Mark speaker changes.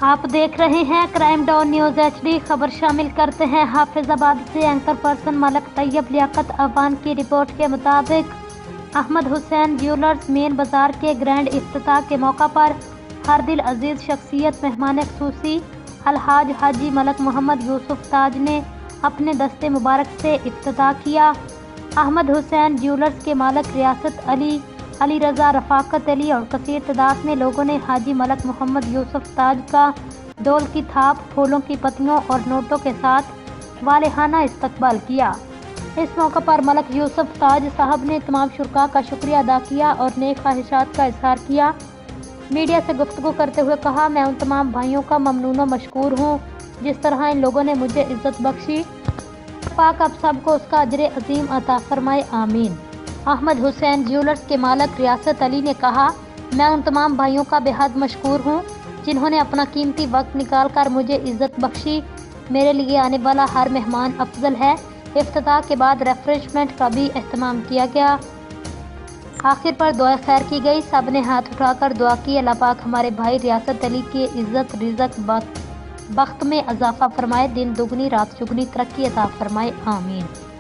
Speaker 1: آپ دیکھ رہے ہیں کرائم ڈان نیوز HD۔ خبر شامل کرتے ہیں حافظ آباد سے۔ اینکر پرسن ملک طیب لیاقت اعوان کی رپورٹ کے مطابق احمد حسین جیولرز مین بازار کے گرینڈ افتتاح کے موقع پر ہر دل عزیز شخصیت مہمان خصوصی الحاج حاجی ملک محمد یوسف تاج نے اپنے دستے مبارک سے افتتاح کیا۔ احمد حسین جیولرز کے مالک ریاست علی رضا، رفاقت علی اور کثیر تعداد میں لوگوں نے حاجی ملک محمد یوسف تاج کا ڈول کی تھاپ، پھولوں کی پتیوں اور نوٹوں کے ساتھ والہانہ استقبال کیا۔ اس موقع پر ملک یوسف تاج صاحب نے تمام شرکاء کا شکریہ ادا کیا اور نیک خواہشات کا اظہار کیا۔ میڈیا سے گفتگو کرتے ہوئے کہا، میں ان تمام بھائیوں کا ممنون و مشکور ہوں جس طرح ان لوگوں نے مجھے عزت بخشی۔ پاک اب سب کو اس کا اجر عظیم عطا فرمائے، آمین۔ احمد حسین جیولرز کے مالک ریاست علی نے کہا، میں ان تمام بھائیوں کا بے حد مشکور ہوں جنہوں نے اپنا قیمتی وقت نکال کر مجھے عزت بخشی۔ میرے لیے آنے والا ہر مہمان افضل ہے۔ افتتاح کے بعد ریفریشمنٹ کا بھی اہتمام کیا گیا۔ آخر پر دعائے خیر کی گئی۔ سب نے ہاتھ اٹھا کر دعا کی، اللہ پاک ہمارے بھائی ریاست علی کی عزت، رزق، بخت میں اضافہ فرمائے، دن دگنی رات چگنی ترقی عطا فرمائے، آمین۔